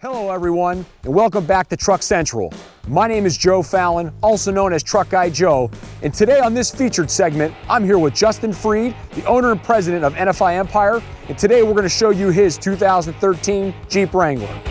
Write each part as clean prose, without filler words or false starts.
Hello everyone, and welcome back to Truck Central. My name is Joe Fallon, also known as Truck Guy Joe, and today on this featured segment, I'm here with Justin Freed, the owner and president of NFI Empire, and today we're going to show you his 2013 Jeep Wrangler.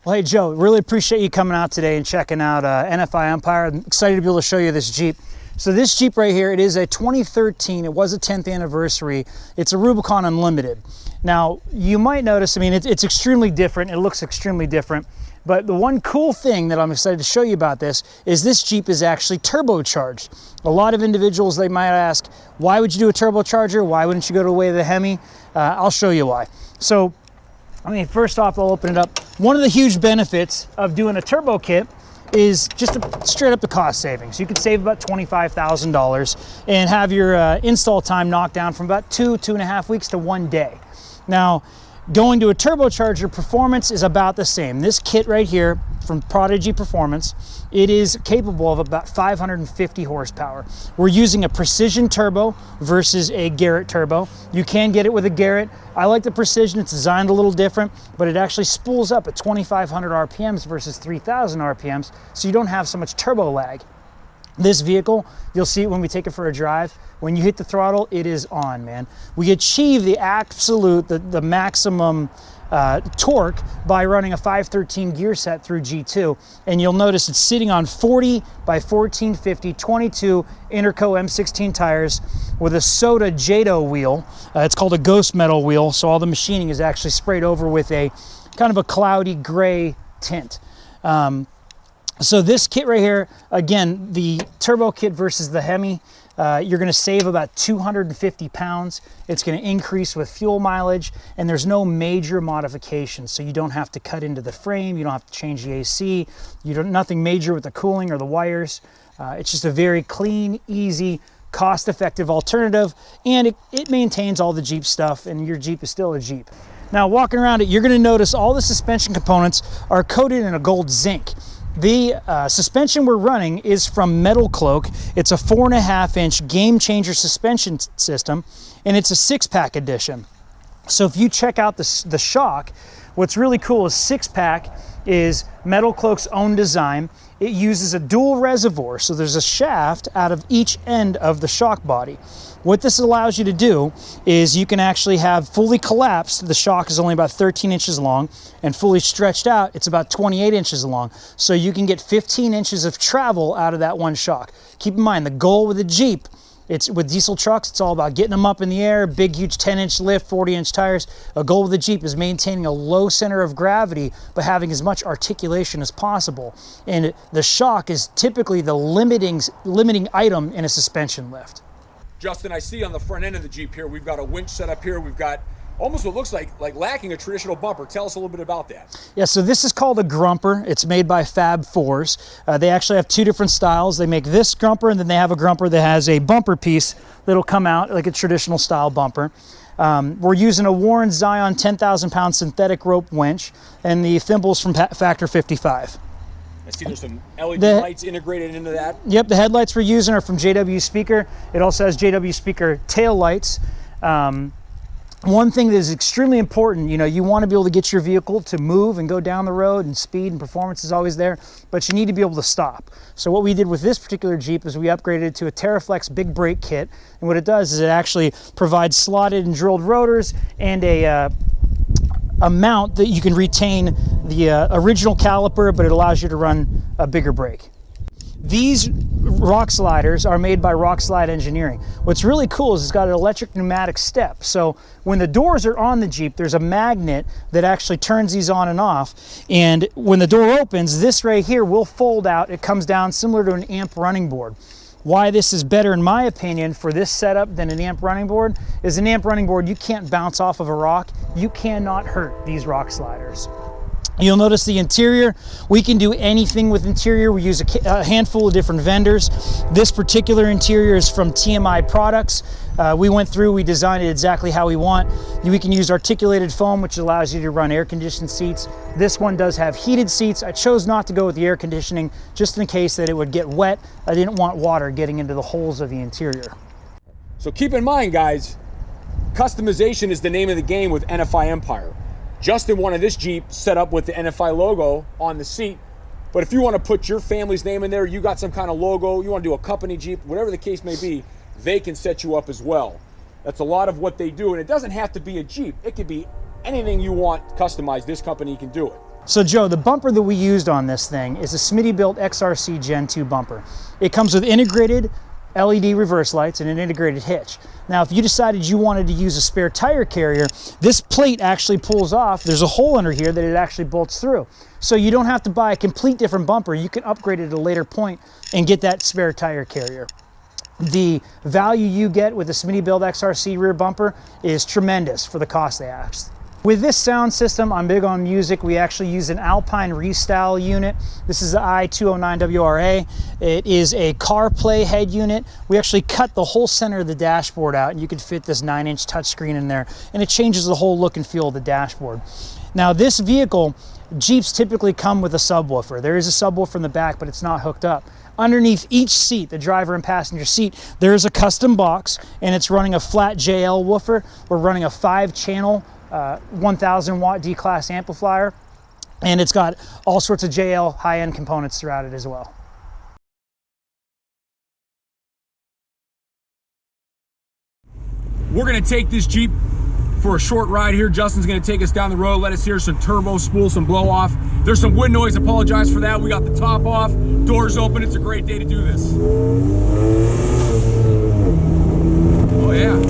Well, hey Joe, really appreciate you coming out today and checking out NFI Empire. I'm excited to be able to show you this Jeep. So this Jeep right here, it is a 2013, it was a 10th anniversary. It's a Rubicon Unlimited. Now, you might notice, I mean, it's extremely different. It looks extremely different. But the one cool thing that I'm excited to show you about this is this Jeep is actually turbocharged. A lot of individuals, they might ask, why would you do a turbocharger? Why wouldn't you go to the way of the Hemi? I'll show you why. So, I mean, first off, I'll open it up. One of the huge benefits of doing a turbo kit is just straight up the cost savings. You could save about $25,000 and have your install time knocked down from about 2.5 weeks to 1 day. Now, going to a turbocharger, performance is about the same. This kit right here from Prodigy Performance, it is capable of about 550 horsepower. We're using a Precision turbo versus a Garrett turbo. You can get it with a Garrett. I like the Precision, it's designed a little different, but it actually spools up at 2,500 RPMs versus 3,000 RPMs, so you don't have so much turbo lag. This vehicle, you'll see it when we take it for a drive. When you hit the throttle, it is on, man. We achieve the absolute, the maximum torque by running a 513 gear set through G2. And you'll notice it's sitting on 40 by 1450, 22 Interco M16 tires with a Soda Jado wheel. It's called a ghost metal wheel, so all the machining is actually sprayed over with a kind of a cloudy gray tint. So this kit right here, again, the turbo kit versus the Hemi, you're going to save about 250 pounds. It's going to increase with fuel mileage, and there's no major modifications. So you don't have to cut into the frame, you don't have to change the AC, nothing major with the cooling or the wires. It's just a very clean, easy, cost-effective alternative, and it maintains all the Jeep stuff, and your Jeep is still a Jeep. Now, walking around it, you're going to notice all the suspension components are coated in a gold zinc. The suspension we're running is from Metal Cloak. It's a 4.5-inch game changer suspension system, and it's a 6-pack edition. So if you check out the shock, what's really cool is 6-pack is Metal Cloak's own design. It uses a dual reservoir, so there's a shaft out of each end of the shock body. What this allows you to do is you can actually have fully collapsed, the shock is only about 13 inches long, and fully stretched out, it's about 28 inches long. So you can get 15 inches of travel out of that one shock. Keep in mind, the goal with a Jeep, with diesel trucks, it's all about getting them up in the air, big, huge 10-inch lift, 40-inch tires. A goal with the Jeep is maintaining a low center of gravity, but having as much articulation as possible. And the shock is typically the limiting item in a suspension lift. Justin, I see on the front end of the Jeep here, we've got a winch set up here. We've got almost what looks like lacking a traditional bumper. Tell us a little bit about that. Yeah, so this is called a grumper. It's made by Fab Fours. They actually have two different styles. They make this grumper, and then they have a grumper that has a bumper piece that'll come out like a traditional style bumper. We're using a Warren Zion 10,000-pound synthetic rope winch, and the thimbles from Factor 55. I see there's some LED lights integrated into that. Yep, the headlights we're using are from JW Speaker. It also has JW Speaker tail lights. One thing that is extremely important, you want to be able to get your vehicle to move and go down the road, and speed and performance is always there, but you need to be able to stop. So what we did with this particular Jeep is we upgraded it to a TerraFlex big brake kit, and what it does is it actually provides slotted and drilled rotors and a mount that you can retain the original caliper, but it allows you to run a bigger brake. These rock sliders are made by Rock Slide Engineering. What's really cool is it's got an electric pneumatic step. So when the doors are on the Jeep, there's a magnet that actually turns these on and off. And when the door opens, this right here will fold out. It comes down similar to an amp running board. Why this is better, in my opinion, for this setup than an amp running board is an amp running board, you can't bounce off of a rock. You cannot hurt these rock sliders. You'll notice the interior, we can do anything with interior. We use a handful of different vendors. This particular interior is from TMI Products. We went through, we designed it exactly how we want. We can use articulated foam, which allows you to run air-conditioned seats. This one does have heated seats. I chose not to go with the air conditioning just in case that it would get wet. I didn't want water getting into the holes of the interior. So keep in mind, guys, customization is the name of the game with NFI Empire. Justin wanted this Jeep set up with the NFI logo on the seat, but if you want to put your family's name in there, you got some kind of logo, you want to do a company Jeep, whatever the case may be, they can set you up as well. That's a lot of what they do, and it doesn't have to be a Jeep. It could be anything you want customized. This company can do it. So Joe, the bumper that we used on this thing is a Smitty-built XRC Gen 2 bumper. It comes with integrated LED reverse lights and an integrated hitch. Now, if you decided you wanted to use a spare tire carrier, this plate actually pulls off. There's a hole under here that it actually bolts through. So you don't have to buy a complete different bumper. You can upgrade it at a later point and get that spare tire carrier. The value you get with the Smitty-built XRC rear bumper is tremendous for the cost they asked. With this sound system, I'm big on music. We actually use an Alpine Restyle unit. This is the i209WRA. It is a CarPlay head unit. We actually cut the whole center of the dashboard out, and you can fit this 9-inch touchscreen in there, and it changes the whole look and feel of the dashboard. Now, this vehicle, Jeeps typically come with a subwoofer. There is a subwoofer in the back, but it's not hooked up. Underneath each seat, the driver and passenger seat, there is a custom box, and it's running a flat JL woofer. We're running a 5-channel 1000 watt D-class amplifier, and it's got all sorts of JL high-end components throughout it as well. We're gonna take this Jeep for a short ride here. Justin's gonna take us down the road, let us hear some turbo spool, some blow off. There's some wind noise, apologize for that. We got the top off, doors open. It's a great day to do this. Oh yeah.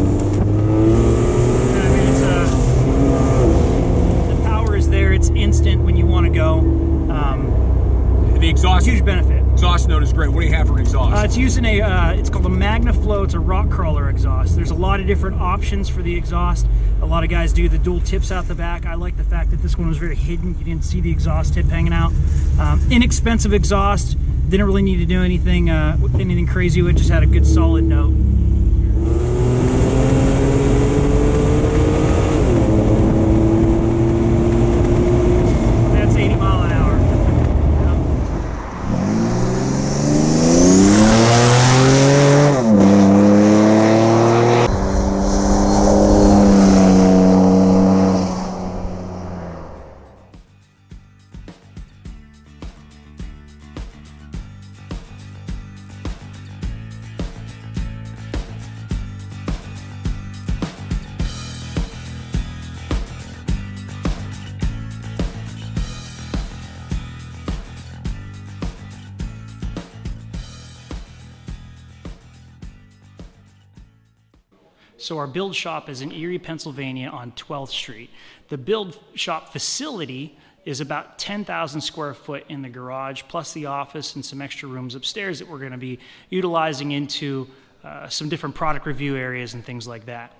It's instant when you want to go. The exhaust, huge benefit. Exhaust note is great. What do you have for an exhaust? It's using it's called a MagnaFlow. It's a rock crawler exhaust. There's a lot of different options for the exhaust. A lot of guys do the dual tips out the back. I like the fact that this one was very hidden. You didn't see the exhaust tip hanging out. Inexpensive exhaust. Didn't really need to do anything crazy. It just had a good solid note. So our build shop is in Erie, Pennsylvania on 12th Street. The build shop facility is about 10,000 square foot in the garage, plus the office and some extra rooms upstairs that we're going to be utilizing into some different product review areas and things like that.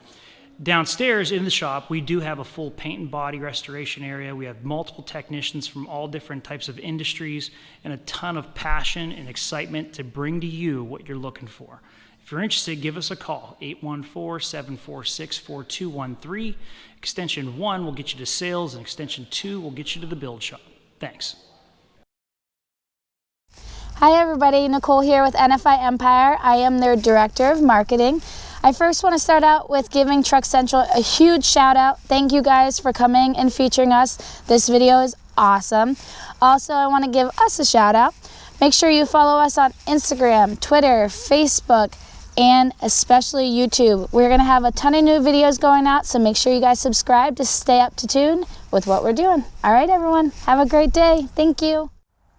Downstairs in the shop, we do have a full paint and body restoration area. We have multiple technicians from all different types of industries and a ton of passion and excitement to bring to you what you're looking for. If you're interested, give us a call, 814-746-4213. Extension 1 will get you to sales, and Extension 2 will get you to the build shop. Thanks. Hi everybody, Nicole here with NFI Empire. I am their Director of Marketing. I first want to start out with giving Truck Central a huge shout out. Thank you guys for coming and featuring us. This video is awesome. Also, I want to give us a shout out. Make sure you follow us on Instagram, Twitter, Facebook, and especially YouTube. We're going to have a ton of new videos going out, so make sure you guys subscribe to stay up to tune with what we're doing. All right, everyone, have a great day. Thank you.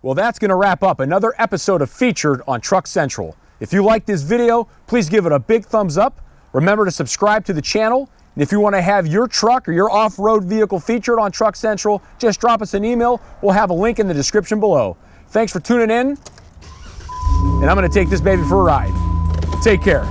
Well, that's going to wrap up another episode of Featured on Truck Central. If you like this video, please give it a big thumbs up. Remember to subscribe to the channel. And if you want to have your truck or your off-road vehicle featured on Truck Central, just drop us an email. We'll have a link in the description below. Thanks for tuning in, and I'm going to take this baby for a ride. Take care.